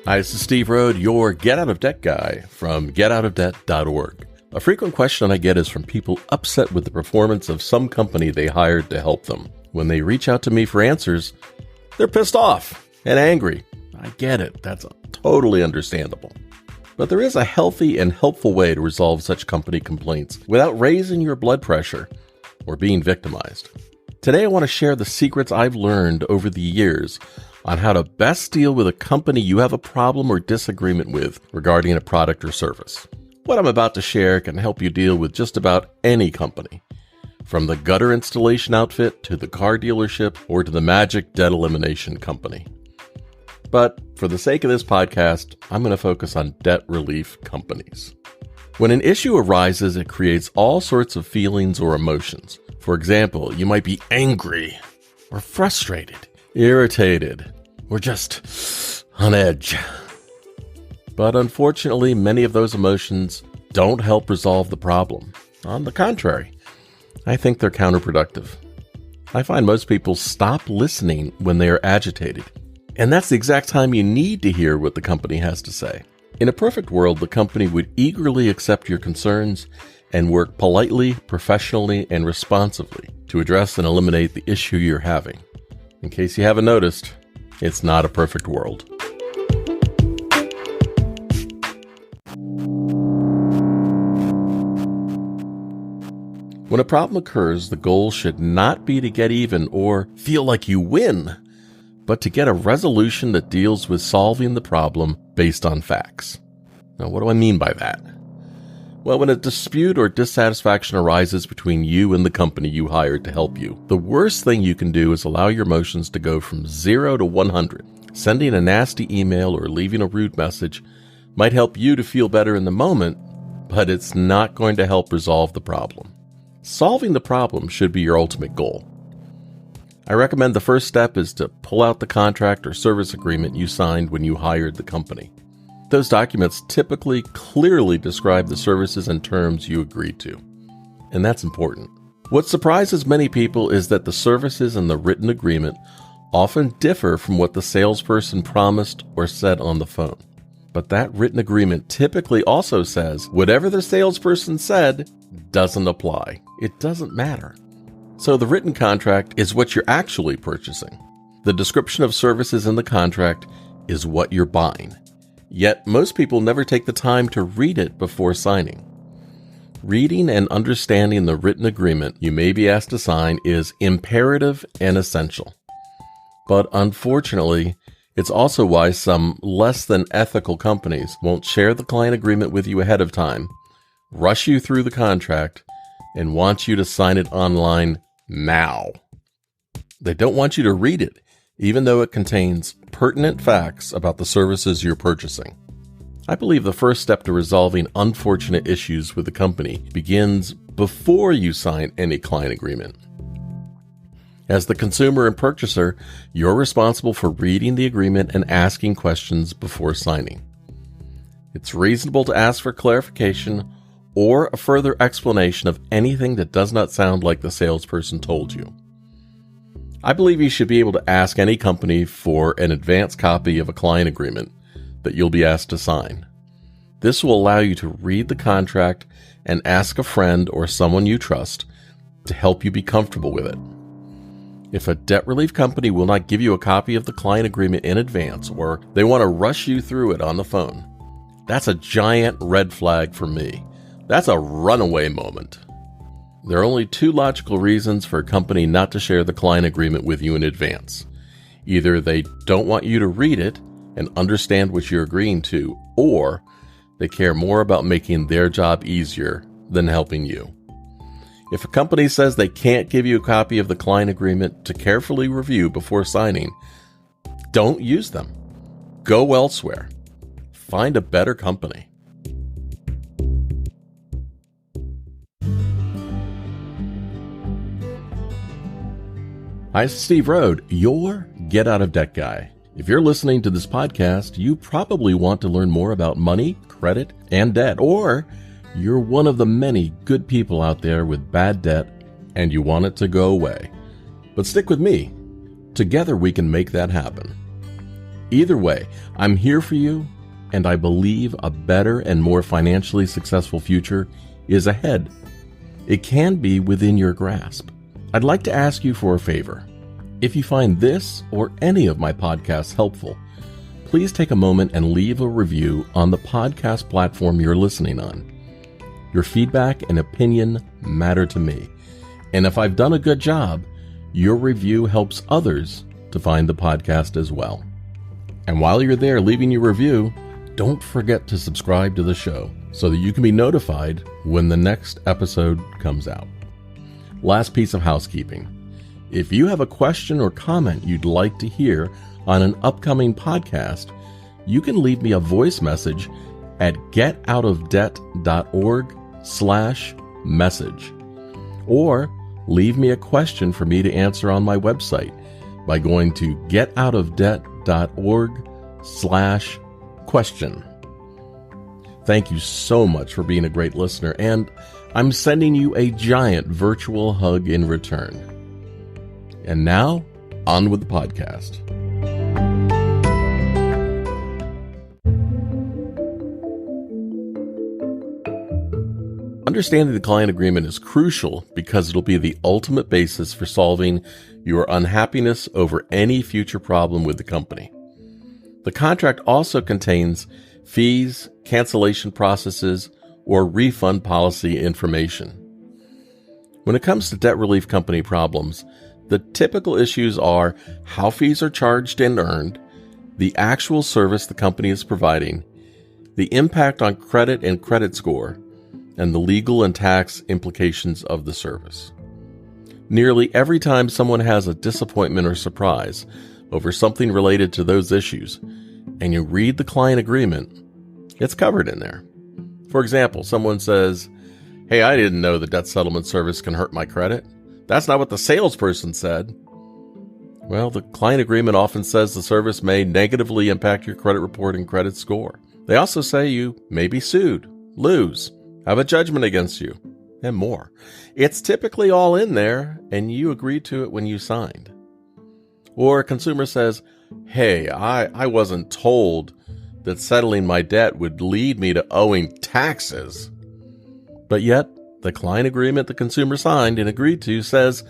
Hi, this is Steve Rhode, your Get Out of Debt guy from getoutofdebt.org. A frequent question I get is from people upset with the performance of some company they hired to help them. When they reach out to me for answers, they're pissed off and angry. I get it. That's totally understandable. But there is a healthy and helpful way to resolve such company complaints without raising your blood pressure or being victimized. Today, I want to share the secrets I've learned over the years on how to best deal with a company you have a problem or disagreement with regarding a product or service. What I'm about to share can help you deal with just about any company, from the gutter installation outfit to the car dealership or to the magic debt elimination company. But for the sake of this podcast, I'm going to focus on debt relief companies. When an issue arises, it creates all sorts of feelings or emotions. For example, you might be angry or frustrated, irritated, or just on edge. But unfortunately, many of those emotions don't help resolve the problem. On the contrary, I think they're counterproductive. I find most people stop listening when they are agitated. And that's the exact time you need to hear what the company has to say. In a perfect world, the company would eagerly accept your concerns and work politely, professionally, and responsively to address and eliminate the issue you're having. In case you haven't noticed, it's not a perfect world. When a problem occurs, the goal should not be to get even or feel like you win, but to get a resolution that deals with solving the problem based on facts. Now, what do I mean by that? Well, when a dispute or dissatisfaction arises between you and the company you hired to help you, the worst thing you can do is allow your emotions to go from 0 to 100. Sending a nasty email or leaving a rude message might help you to feel better in the moment, but it's not going to help resolve the problem. Solving the problem should be your ultimate goal. I recommend the first step is to pull out the contract or service agreement you signed when you hired the company. Those documents typically clearly describe the services and terms you agreed to, and that's important. What surprises many people is that the services in the written agreement often differ from what the salesperson promised or said on the phone. But that written agreement typically also says whatever the salesperson said doesn't apply. It doesn't matter. So the written contract is what you're actually purchasing. The description of services in the contract is what you're buying. Yet most people never take the time to read it before signing. Reading and understanding the written agreement you may be asked to sign is imperative and essential. But unfortunately, it's also why some less than ethical companies won't share the client agreement with you ahead of time, rush you through the contract, and want you to sign it online now. They don't want you to read it, even though it contains pertinent facts about the services you're purchasing. I believe the first step to resolving unfortunate issues with the company begins before you sign any client agreement. As the consumer and purchaser, you're responsible for reading the agreement and asking questions before signing. It's reasonable to ask for clarification or a further explanation of anything that does not sound like the salesperson told you. I believe you should be able to ask any company for an advance copy of a client agreement that you'll be asked to sign. This will allow you to read the contract and ask a friend or someone you trust to help you be comfortable with it. If a debt relief company will not give you a copy of the client agreement in advance, or they want to rush you through it on the phone, that's a giant red flag for me. That's a runaway moment. There are only two logical reasons for a company not to share the client agreement with you in advance. Either they don't want you to read it and understand what you're agreeing to, or they care more about making their job easier than helping you. If a company says they can't give you a copy of the client agreement to carefully review before signing, don't use them. Go elsewhere. Find a better company. Hi, this is Steve Rhode, your Get Out of Debt guy. If you're listening to this podcast, you probably want to learn more about money, credit, and debt, or you're one of the many good people out there with bad debt and you want it to go away. But stick with me. Together we can make that happen. Either way, I'm here for you, and I believe a better and more financially successful future is ahead. It can be within your grasp. I'd like to ask you for a favor. If you find this or any of my podcasts helpful, please take a moment and leave a review on the podcast platform you're listening on. Your feedback and opinion matter to me, and if I've done a good job, your review helps others to find the podcast as well. And while you're there leaving your review, don't forget to subscribe to the show so that you can be notified when the next episode comes out. Last piece of housekeeping. If you have a question or comment you'd like to hear on an upcoming podcast, you can leave me a voice message at getoutofdebt.org/message, or leave me a question for me to answer on my website by going to getoutofdebt.org/question. Thank you so much for being a great listener, and I'm sending you a giant virtual hug in return. And now, on with the podcast. Understanding the client agreement is crucial because it'll be the ultimate basis for solving your unhappiness over any future problem with the company. The contract also contains fees, cancellation processes, or refund policy information. When it comes to debt relief company problems, the typical issues are how fees are charged and earned, the actual service the company is providing, the impact on credit and credit score, and the legal and tax implications of the service. Nearly every time someone has a disappointment or surprise over something related to those issues, and you read the client agreement, it's covered in there. For example, someone says, "Hey, I didn't know the debt settlement service can hurt my credit. That's not what the salesperson said." Well, the client agreement often says the service may negatively impact your credit report and credit score. They also say you may be sued, lose, have a judgment against you, and more. It's typically all in there, and you agreed to it when you signed. Or a consumer says, "Hey, I wasn't told that settling my debt would lead me to owing taxes." But yet, the client agreement the consumer signed and agreed to says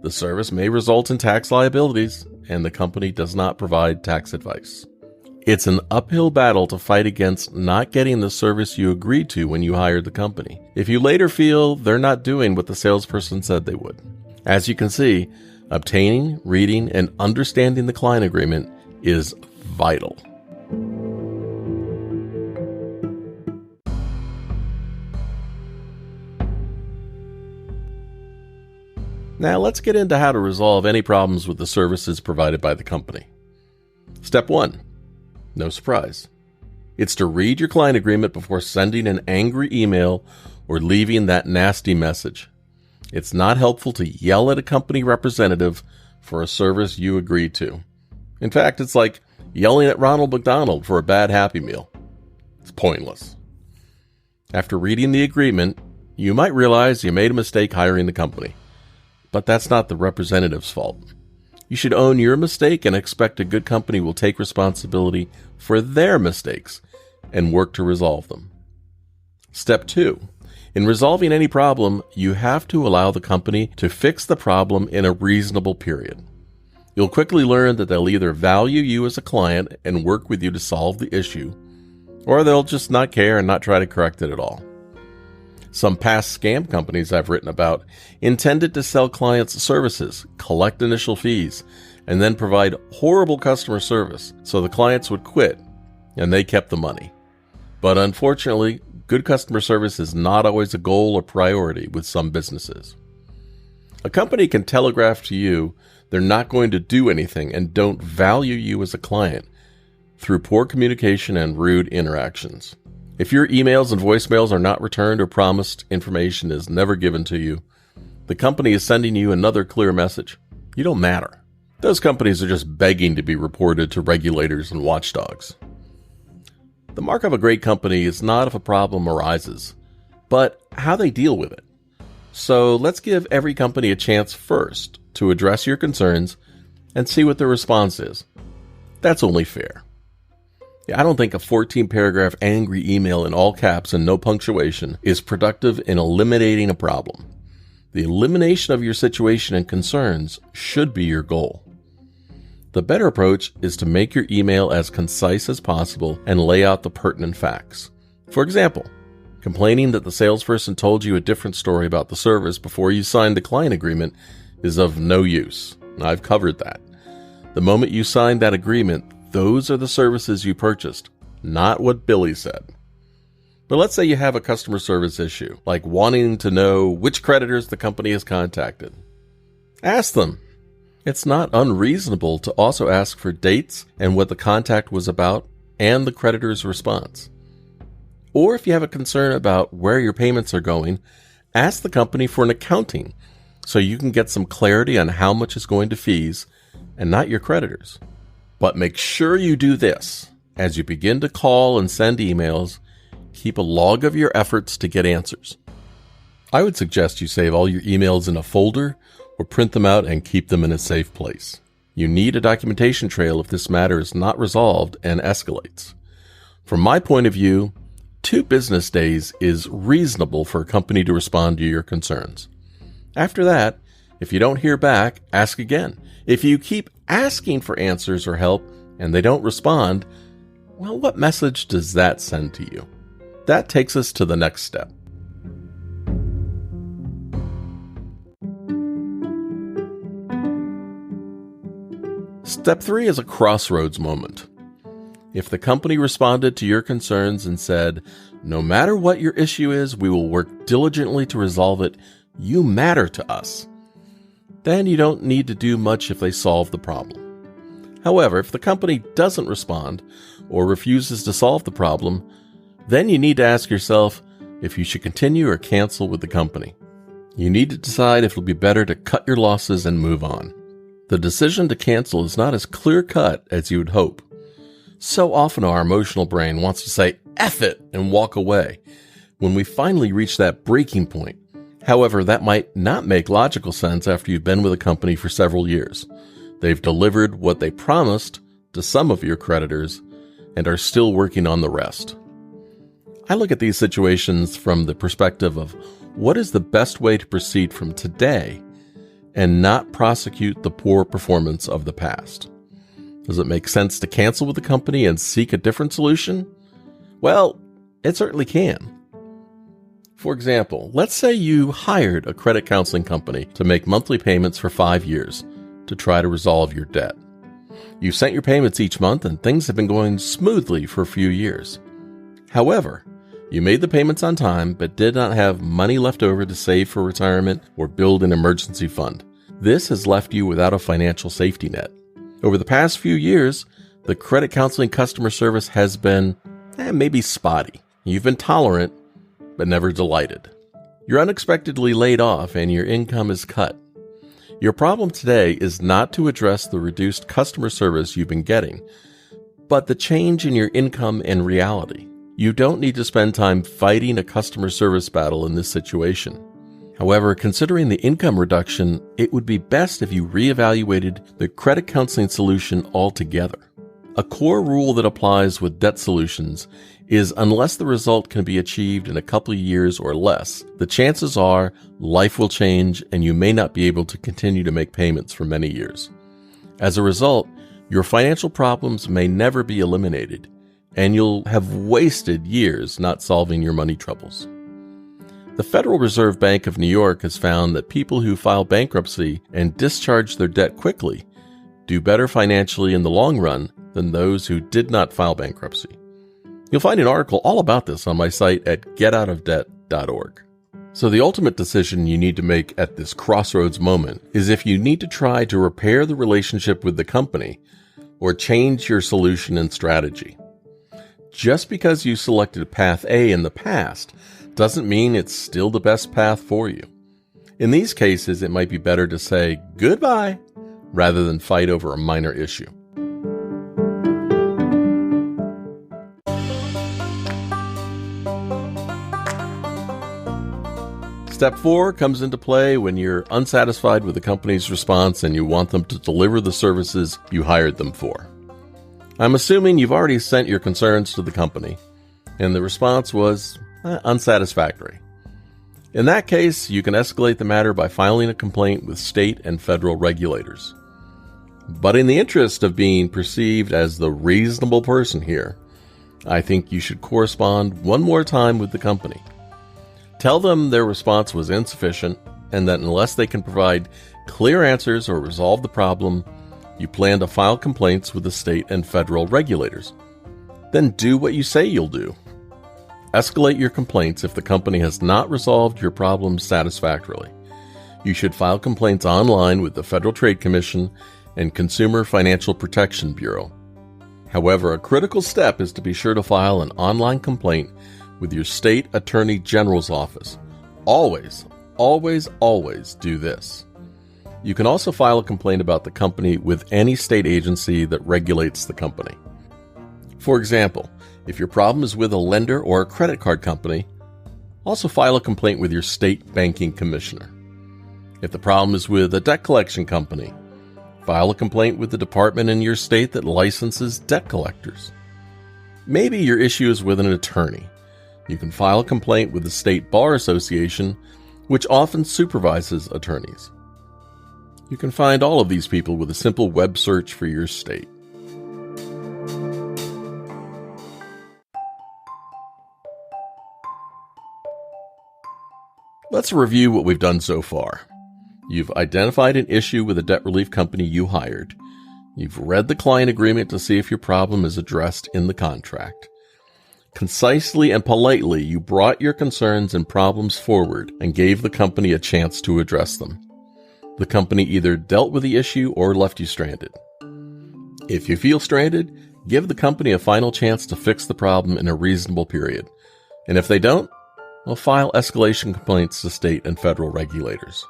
the service may result in tax liabilities, and the company does not provide tax advice. It's an uphill battle to fight against not getting the service you agreed to when you hired the company, if you later feel they're not doing what the salesperson said they would. As you can see, obtaining, reading, and understanding the client agreement is vital. Now let's get into how to resolve any problems with the services provided by the company. Step 1. No surprise. It's to read your client agreement before sending an angry email or leaving that nasty message. It's not helpful to yell at a company representative for a service you agreed to. In fact, it's like yelling at Ronald McDonald for a bad Happy Meal. It's pointless. After reading the agreement, you might realize you made a mistake hiring the company. But that's not the representative's fault. You should own your mistake and expect a good company will take responsibility for their mistakes and work to resolve them. Step 2. In resolving any problem, you have to allow the company to fix the problem in a reasonable period. You'll quickly learn that they'll either value you as a client and work with you to solve the issue, or they'll just not care and not try to correct it at all. Some past scam companies I've written about intended to sell clients services, collect initial fees, and then provide horrible customer service so the clients would quit and they kept the money. But unfortunately, good customer service is not always a goal or priority with some businesses. A company can telegraph to you they're not going to do anything and don't value you as a client through poor communication and rude interactions. If your emails and voicemails are not returned or promised information is never given to you, the company is sending you another clear message. You don't matter. Those companies are just begging to be reported to regulators and watchdogs. The mark of a great company is not if a problem arises, but how they deal with it. So let's give every company a chance first to address your concerns and see what their response is. That's only fair. I don't think a 14-paragraph angry email in all caps and no punctuation is productive in eliminating a problem. The elimination of your situation and concerns should be your goal. The better approach is to make your email as concise as possible and lay out the pertinent facts. For example, complaining that the salesperson told you a different story about the service before you signed the client agreement is of no use. I've covered that. The moment you signed that agreement, those are the services you purchased, not what Billy said. But let's say you have a customer service issue, like wanting to know which creditors the company has contacted. Ask them. It's not unreasonable to also ask for dates and what the contact was about and the creditor's response. Or if you have a concern about where your payments are going, ask the company for an accounting so you can get some clarity on how much is going to fees and not your creditors. But make sure you do this. As you begin to call and send emails, keep a log of your efforts to get answers. I would suggest you save all your emails in a folder or print them out and keep them in a safe place. You need a documentation trail if this matter is not resolved and escalates. From my point of view, 2 business days is reasonable for a company to respond to your concerns. After that, if you don't hear back, ask again. If you keep asking for answers or help and they don't respond, well, what message does that send to you? That takes us to the next step. Step 3 is a crossroads moment. If the company responded to your concerns and said, no matter what your issue is, we will work diligently to resolve it, you matter to us, then you don't need to do much if they solve the problem. However, if the company doesn't respond or refuses to solve the problem, then you need to ask yourself if you should continue or cancel with the company. You need to decide if it'll be better to cut your losses and move on. The decision to cancel is not as clear-cut as you would hope. So often our emotional brain wants to say, F it, and walk away when we finally reach that breaking point. However, that might not make logical sense after you've been with a company for several years. They've delivered what they promised to some of your creditors and are still working on the rest. I look at these situations from the perspective of what is the best way to proceed from today and not prosecute the poor performance of the past. Does it make sense to cancel with the company and seek a different solution? Well, it certainly can. For example, let's say you hired a credit counseling company to make monthly payments for 5 years to try to resolve your debt. You sent your payments each month and things have been going smoothly for a few years. However, you made the payments on time but did not have money left over to save for retirement or build an emergency fund. This has left you without a financial safety net. Over the past few years, the credit counseling customer service has been maybe spotty. You've been tolerant, but never delighted. You're unexpectedly laid off and your income is cut. Your problem today is not to address the reduced customer service you've been getting, but the change in your income and reality. You don't need to spend time fighting a customer service battle in this situation. However, considering the income reduction, it would be best if you reevaluated the credit counseling solution altogether. A core rule that applies with debt solutions is unless the result can be achieved in a couple of years or less, the chances are life will change and you may not be able to continue to make payments for many years. As a result, your financial problems may never be eliminated, and you'll have wasted years not solving your money troubles. The Federal Reserve Bank of New York has found that people who file bankruptcy and discharge their debt quickly do better financially in the long run than those who did not file bankruptcy. You'll find an article all about this on my site at getoutofdebt.org. So the ultimate decision you need to make at this crossroads moment is if you need to try to repair the relationship with the company or change your solution and strategy. Just because you selected path A in the past doesn't mean it's still the best path for you. In these cases, it might be better to say goodbye rather than fight over a minor issue. Step 4 comes into play when you're unsatisfied with the company's response and you want them to deliver the services you hired them for. I'm assuming you've already sent your concerns to the company, and the response was unsatisfactory. In that case, you can escalate the matter by filing a complaint with state and federal regulators. But in the interest of being perceived as the reasonable person here, I think you should correspond one more time with the company. Tell them their response was insufficient and that unless they can provide clear answers or resolve the problem, you plan to file complaints with the state and federal regulators. Then do what you say you'll do. Escalate your complaints if the company has not resolved your problems satisfactorily. You should file complaints online with the Federal Trade Commission and Consumer Financial Protection Bureau. However, a critical step is to be sure to file an online complaint with your state attorney general's office. Always, always, always do this. You can also file a complaint about the company with any state agency that regulates the company. For example, if your problem is with a lender or a credit card company, also file a complaint with your state banking commissioner. If the problem is with a debt collection company, file a complaint with the department in your state that licenses debt collectors. Maybe your issue is with an attorney. You can file a complaint with the State Bar Association, which often supervises attorneys. You can find all of these people with a simple web search for your state. Let's review what we've done so far. You've identified an issue with a debt relief company you hired. You've read the client agreement to see if your problem is addressed in the contract. Concisely and politely, you brought your concerns and problems forward and gave the company a chance to address them. The company either dealt with the issue or left you stranded. If you feel stranded, give the company a final chance to fix the problem in a reasonable period. And if they don't, well, file escalation complaints to state and federal regulators.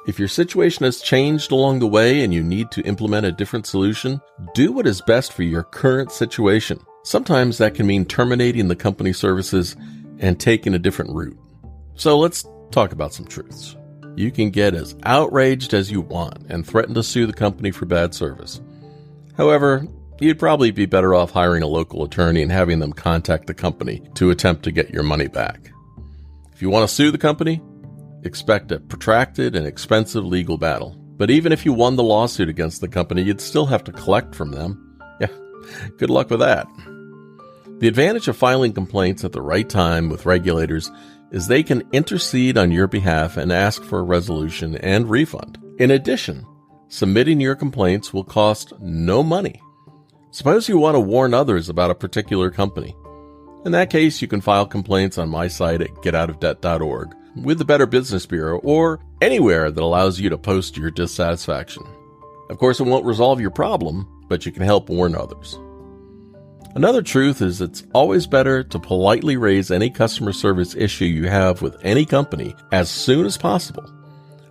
If your situation has changed along the way and you need to implement a different solution, do what is best for your current situation. Sometimes that can mean terminating the company services and taking a different route. So let's talk about some truths. You can get as outraged as you want and threaten to sue the company for bad service. However, you'd probably be better off hiring a local attorney and having them contact the company to attempt to get your money back. If you want to sue the company, expect a protracted and expensive legal battle. But even if you won the lawsuit against the company, you'd still have to collect from them. Yeah, good luck with that. The advantage of filing complaints at the right time with regulators is they can intercede on your behalf and ask for a resolution and refund. In addition, submitting your complaints will cost no money. Suppose you want to warn others about a particular company. In that case, you can file complaints on my site at getoutofdebt.org, with the Better Business Bureau, or anywhere that allows you to post your dissatisfaction. Of course, it won't resolve your problem, but you can help warn others. Another truth is it's always better to politely raise any customer service issue you have with any company as soon as possible.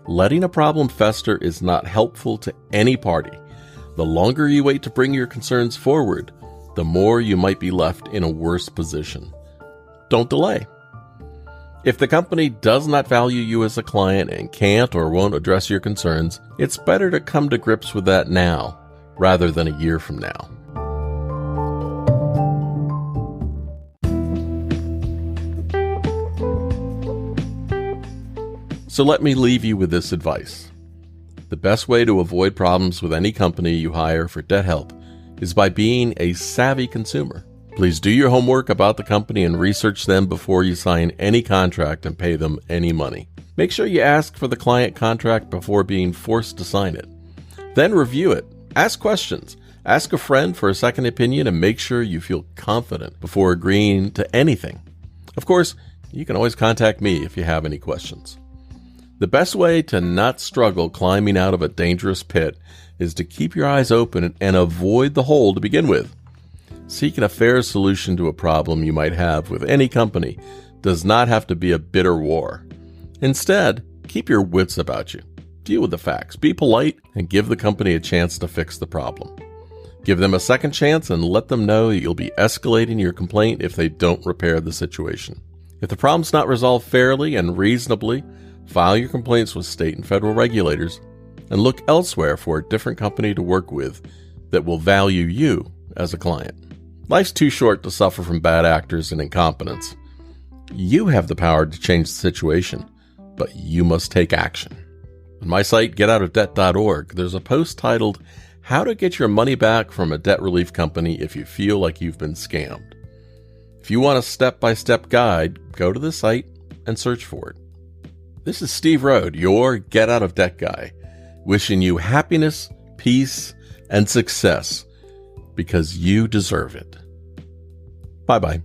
Letting a problem fester is not helpful to any party. The longer you wait to bring your concerns forward, the more you might be left in a worse position. Don't delay. If the company does not value you as a client and can't or won't address your concerns, it's better to come to grips with that now, rather than a year from now. So let me leave you with this advice. The best way to avoid problems with any company you hire for debt help is by being a savvy consumer. Please do your homework about the company and research them before you sign any contract and pay them any money. Make sure you ask for the client contract before being forced to sign it. Then review it. Ask questions. Ask a friend for a second opinion and make sure you feel confident before agreeing to anything. Of course, you can always contact me if you have any questions. The best way to not struggle climbing out of a dangerous pit is to keep your eyes open and avoid the hole to begin with. Seeking a fair solution to a problem you might have with any company does not have to be a bitter war. Instead, keep your wits about you. Deal with the facts, be polite, and give the company a chance to fix the problem. Give them a second chance and let them know that you'll be escalating your complaint if they don't repair the situation. If the problem's not resolved fairly and reasonably, file your complaints with state and federal regulators and look elsewhere for a different company to work with that will value you as a client. Life's too short to suffer from bad actors and incompetence. You have the power to change the situation, but you must take action. On my site, getoutofdebt.org, there's a post titled, How to Get Your Money Back from a Debt Relief Company If You Feel Like You've Been Scammed. If you want a step-by-step guide, go to the site and search for it. This is Steve Rhode, your Get Out of Debt guy, wishing you happiness, peace, and success because you deserve it. Bye-bye.